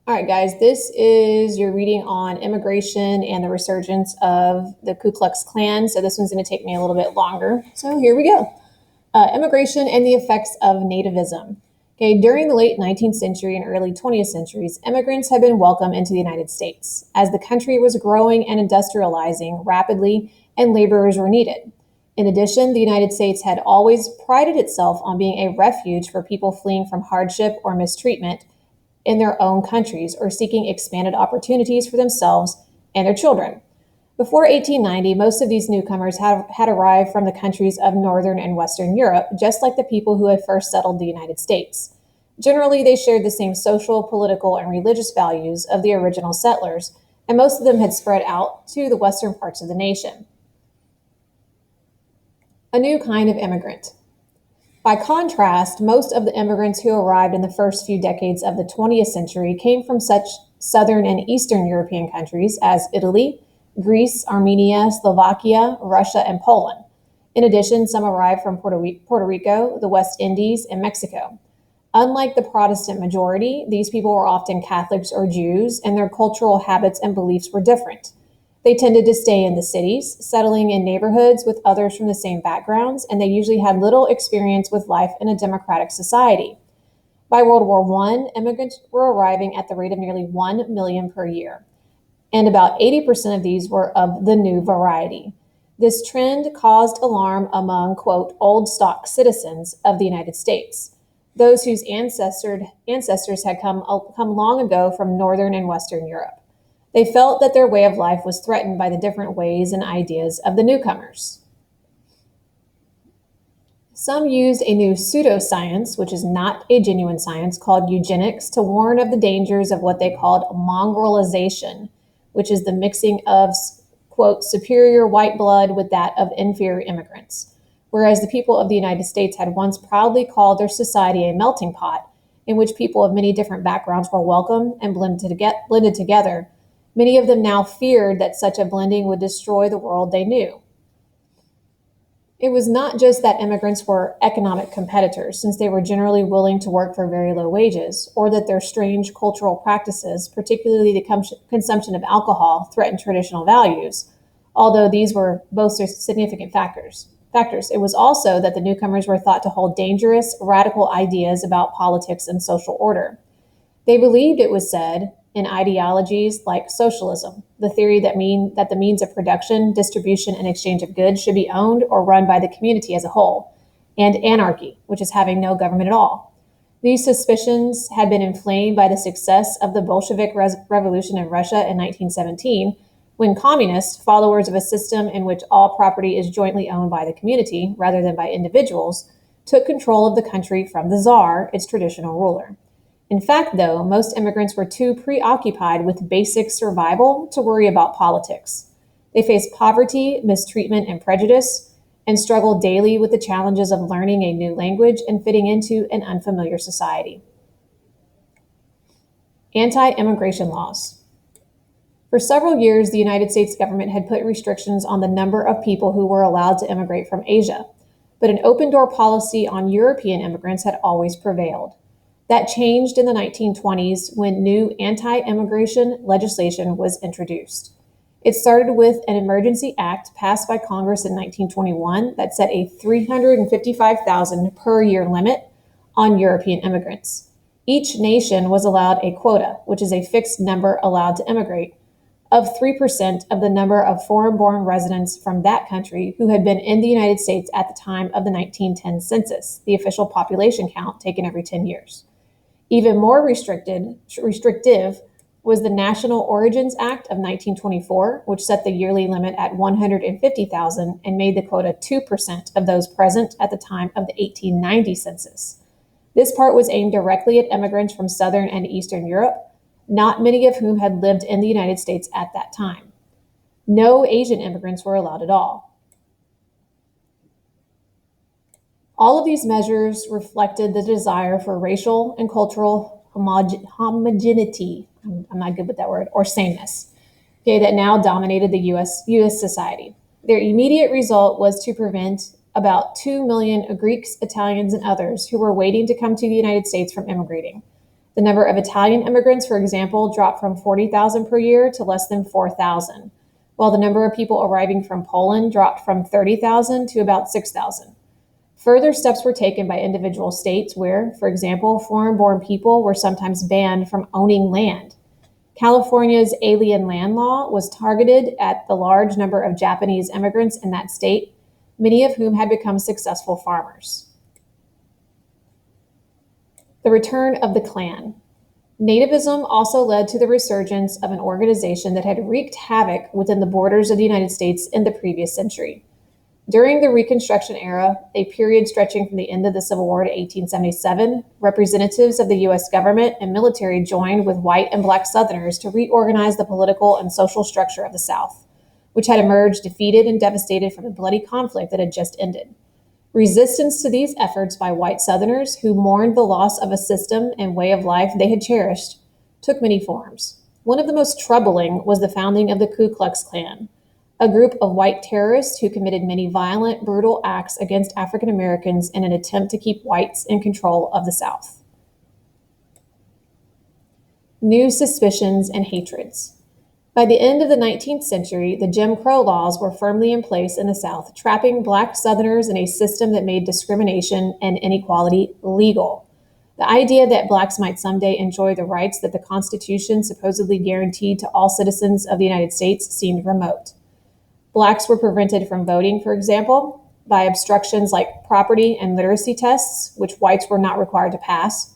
All right, guys, this is your reading on immigration and the resurgence of the Ku Klux Klan. So this one's going to take me a little bit longer. So here we go. Immigration and the effects of nativism. Okay, during the late 19th century and early 20th centuries, immigrants had been welcomed into the United States as the country was growing and industrializing rapidly and laborers were needed. In addition, the United States had always prided itself on being a refuge for people fleeing from hardship or mistreatment in their own countries or seeking expanded opportunities for themselves and their children. Before 1890, most of these newcomers had arrived from the countries of Northern and Western Europe, just like the people who had first settled the United States. Generally, they shared the same social, political, and religious values of the original settlers, and most of them had spread out to the western parts of the nation. A new kind of immigrant. By contrast, most of the immigrants who arrived in the first few decades of the 20th century came from such Southern and Eastern European countries as Italy, Greece, Armenia, Slovakia, Russia, and Poland. In addition, some arrived from Puerto Rico, the West Indies, and Mexico. Unlike the Protestant majority, these people were often Catholics or Jews, and their cultural habits and beliefs were different. They tended to stay in the cities, settling in neighborhoods with others from the same backgrounds, and they usually had little experience with life in a democratic society. By World War I, immigrants were arriving at the rate of nearly 1 million per year, and about 80% of these were of the new variety. This trend caused alarm among, quote, old stock citizens of the United States, those whose ancestors had come long ago from Northern and Western Europe. They felt that their way of life was threatened by the different ways and ideas of the newcomers. Some used a new pseudoscience, which is not a genuine science, called eugenics, to warn of the dangers of what they called mongrelization, which is the mixing of, quote, superior white blood with that of inferior immigrants. Whereas the people of the United States had once proudly called their society a melting pot, in which people of many different backgrounds were welcomed and blended together, many of them now feared that such a blending would destroy the world they knew. It was not just that immigrants were economic competitors, since they were generally willing to work for very low wages, or that their strange cultural practices, particularly the consumption of alcohol, threatened traditional values, although these were both significant factors. It was also that the newcomers were thought to hold dangerous, radical ideas about politics and social order. They believed, it was said, in ideologies like socialism, the theory that the means of production, distribution, and exchange of goods should be owned or run by the community as a whole, and anarchy, which is having no government at all. These suspicions had been inflamed by the success of the Bolshevik Revolution in Russia in 1917, when communists, followers of a system in which all property is jointly owned by the community rather than by individuals, took control of the country from the Tsar, its traditional ruler. In fact, though, most immigrants were too preoccupied with basic survival to worry about politics. They faced poverty, mistreatment, and prejudice, and struggled daily with the challenges of learning a new language and fitting into an unfamiliar society. Anti-immigration laws. For several years, the United States government had put restrictions on the number of people who were allowed to immigrate from Asia, but an open-door policy on European immigrants had always prevailed. That changed in the 1920s when new anti-immigration legislation was introduced. It started with an emergency act passed by Congress in 1921 that set a 355,000 per year limit on European immigrants. Each nation was allowed a quota, which is a fixed number allowed to immigrate, of 3% of the number of foreign-born residents from that country who had been in the United States at the time of the 1910 census, the official population count taken every 10 years. Even more restrictive was the National Origins Act of 1924, which set the yearly limit at 150,000 and made the quota 2% of those present at the time of the 1890 census. This part was aimed directly at immigrants from Southern and Eastern Europe, not many of whom had lived in the United States at that time. No Asian immigrants were allowed at all. All of these measures reflected the desire for racial and cultural homogeneity, I'm not good with that word, or sameness, okay, that now dominated the US society. Their immediate result was to prevent about 2 million Greeks, Italians, and others who were waiting to come to the United States from immigrating. The number of Italian immigrants, for example, dropped from 40,000 per year to less than 4,000, while the number of people arriving from Poland dropped from 30,000 to about 6,000. Further steps were taken by individual states where, for example, foreign-born people were sometimes banned from owning land. California's alien land law was targeted at the large number of Japanese immigrants in that state, many of whom had become successful farmers. The return of the Klan. Nativism also led to the resurgence of an organization that had wreaked havoc within the borders of the United States in the previous century. During the Reconstruction era, a period stretching from the end of the Civil War to 1877, representatives of the U.S. government and military joined with white and black Southerners to reorganize the political and social structure of the South, which had emerged defeated and devastated from the bloody conflict that had just ended. Resistance to these efforts by white Southerners who mourned the loss of a system and way of life they had cherished took many forms. One of the most troubling was the founding of the Ku Klux Klan, a group of white terrorists who committed many violent, brutal acts against African Americans in an attempt to keep whites in control of the South. New suspicions and hatreds. By the end of the 19th century, the Jim Crow laws were firmly in place in the South, trapping black Southerners in a system that made discrimination and inequality legal. The idea that blacks might someday enjoy the rights that the Constitution supposedly guaranteed to all citizens of the United States seemed remote. Blacks were prevented from voting, for example, by obstructions like property and literacy tests, which whites were not required to pass,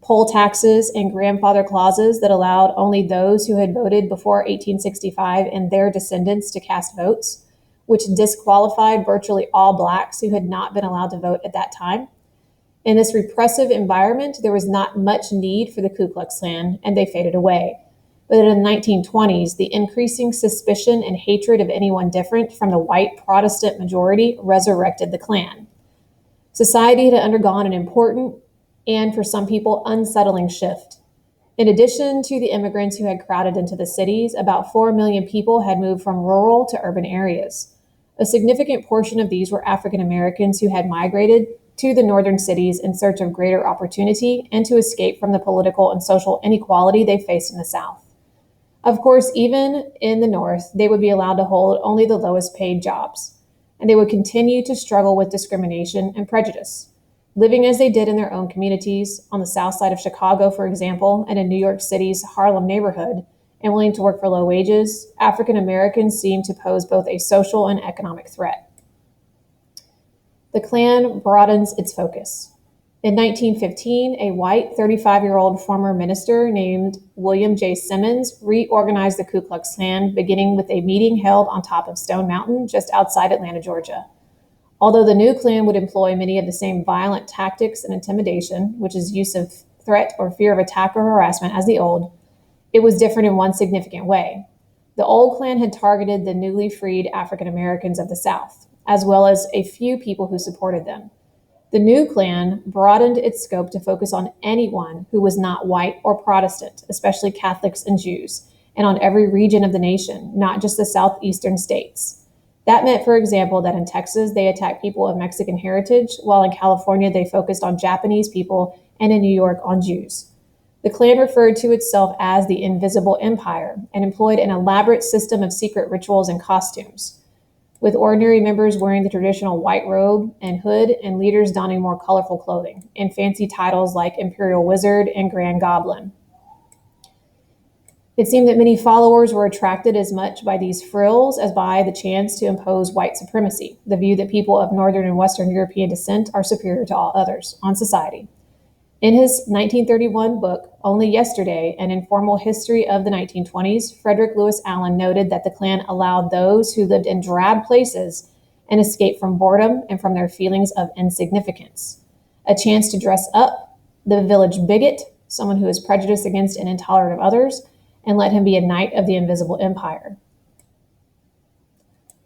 poll taxes and grandfather clauses that allowed only those who had voted before 1865 and their descendants to cast votes, which disqualified virtually all blacks who had not been allowed to vote at that time. In this repressive environment, there was not much need for the Ku Klux Klan, and they faded away. But in the 1920s, the increasing suspicion and hatred of anyone different from the white Protestant majority resurrected the Klan. Society had undergone an important and, for some people, unsettling shift. In addition to the immigrants who had crowded into the cities, about 4 million people had moved from rural to urban areas. A significant portion of these were African Americans who had migrated to the northern cities in search of greater opportunity and to escape from the political and social inequality they faced in the South. Of course, even in the North, they would be allowed to hold only the lowest paid jobs, and they would continue to struggle with discrimination and prejudice. Living as they did in their own communities, on the south side of Chicago, for example, and in New York City's Harlem neighborhood, and willing to work for low wages, African Americans seemed to pose both a social and economic threat. The Klan broadens its focus. In 1915, a white 35-year-old former minister named William J. Simmons reorganized the Ku Klux Klan, beginning with a meeting held on top of Stone Mountain just outside Atlanta, Georgia. Although the new Klan would employ many of the same violent tactics and intimidation, which is use of threat or fear of attack or harassment, as the old, it was different in one significant way. The old Klan had targeted the newly freed African Americans of the South, as well as a few people who supported them. The new Klan broadened its scope to focus on anyone who was not white or Protestant, especially Catholics and Jews, and on every region of the nation, not just the southeastern states. That meant, for example, that in Texas, they attacked people of Mexican heritage, while in California, they focused on Japanese people, and in New York, on Jews. The Klan referred to itself as the Invisible Empire and employed an elaborate system of secret rituals and costumes, with ordinary members wearing the traditional white robe and hood and leaders donning more colorful clothing and fancy titles like Imperial Wizard and Grand Goblin. It seemed that many followers were attracted as much by these frills as by the chance to impose white supremacy, the view that people of Northern and Western European descent are superior to all others on society. In his 1931 book, Only Yesterday, An Informal History of the 1920s, Frederick Lewis Allen noted that the Klan allowed those who lived in drab places an escape from boredom and from their feelings of insignificance, a chance to dress up the village bigot, someone who is prejudiced against and intolerant of others, and let him be a knight of the Invisible Empire.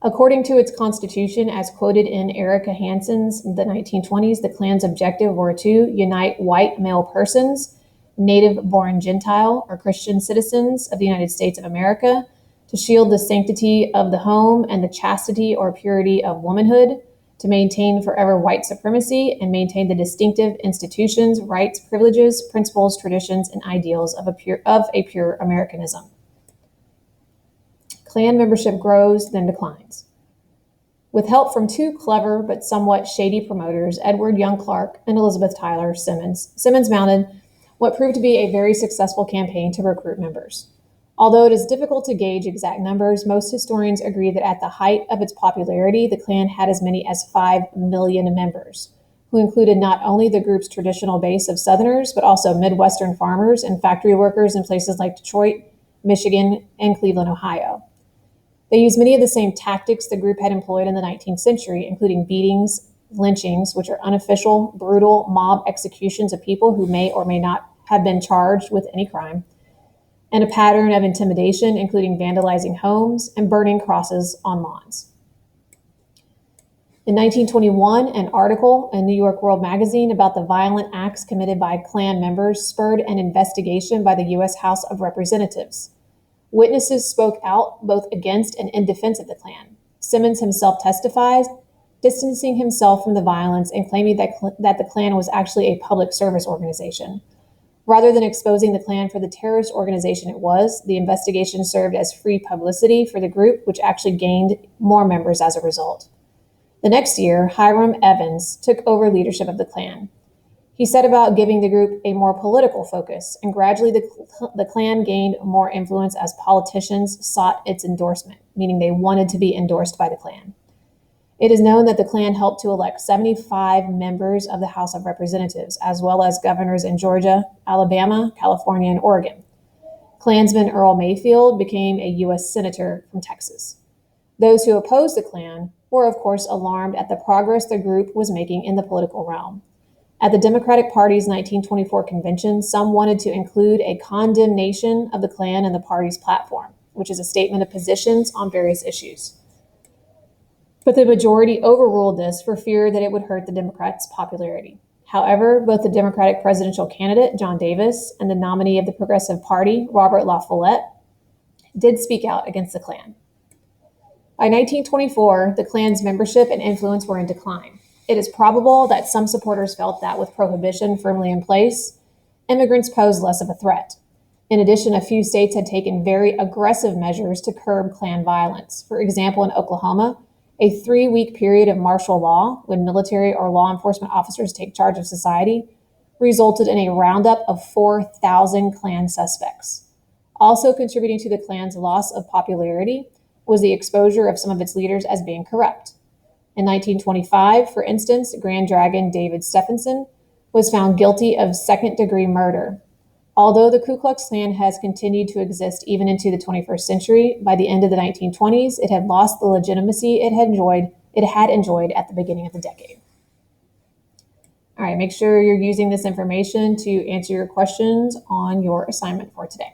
According to its constitution, as quoted in Erica Hansen's The 1920s, the Klan's objective were to unite white male persons, native-born Gentile or Christian citizens of the United States of America, to shield the sanctity of the home and the chastity or purity of womanhood, to maintain forever white supremacy and maintain the distinctive institutions, rights, privileges, principles, traditions, and ideals of a pure Americanism. Klan membership grows, then declines. With help from two clever but somewhat shady promoters, Edward Young Clark and Elizabeth Tyler Simmons mounted what proved to be a very successful campaign to recruit members. Although it is difficult to gauge exact numbers, most historians agree that at the height of its popularity, the Klan had as many as 5 million members, who included not only the group's traditional base of Southerners, but also Midwestern farmers and factory workers in places like Detroit, Michigan, and Cleveland, Ohio. They used many of the same tactics the group had employed in the 19th century, including beatings, lynchings, which are unofficial, brutal mob executions of people who may or may not have been charged with any crime, and a pattern of intimidation, including vandalizing homes and burning crosses on lawns. In 1921, an article in New York World Magazine about the violent acts committed by Klan members spurred an investigation by the U.S. House of Representatives. Witnesses spoke out both against and in defense of the Klan. Simmons himself testifies, distancing himself from the violence and claiming that the Klan was actually a public service organization. Rather than exposing the Klan for the terrorist organization it was, the investigation served as free publicity for the group, which actually gained more members as a result. The next year, Hiram Evans took over leadership of the Klan. He set about giving the group a more political focus, and gradually the Klan gained more influence as politicians sought its endorsement, meaning they wanted to be endorsed by the Klan. It is known that the Klan helped to elect 75 members of the House of Representatives, as well as governors in Georgia, Alabama, California, and Oregon. Klansman Earl Mayfield became a U.S. Senator from Texas. Those who opposed the Klan were, of course, alarmed at the progress the group was making in the political realm. At the Democratic Party's 1924 convention, some wanted to include a condemnation of the Klan in the party's platform, which is a statement of positions on various issues. But the majority overruled this for fear that it would hurt the Democrats' popularity. However, both the Democratic presidential candidate, John Davis, and the nominee of the Progressive Party, Robert La Follette, did speak out against the Klan. By 1924, the Klan's membership and influence were in decline. It is probable that some supporters felt that with prohibition firmly in place, immigrants posed less of a threat. In addition, a few states had taken very aggressive measures to curb Klan violence. For example, in Oklahoma, a 3-week period of martial law, when military or law enforcement officers take charge of society, resulted in a roundup of 4,000 Klan suspects. Also contributing to the Klan's loss of popularity was the exposure of some of its leaders as being corrupt. In 1925, for instance, Grand Dragon David Stephenson was found guilty of second-degree murder. Although the Ku Klux Klan has continued to exist even into the 21st century, by the end of the 1920s, it had lost the legitimacy it had enjoyed at the beginning of the decade. All right, make sure you're using this information to answer your questions on your assignment for today.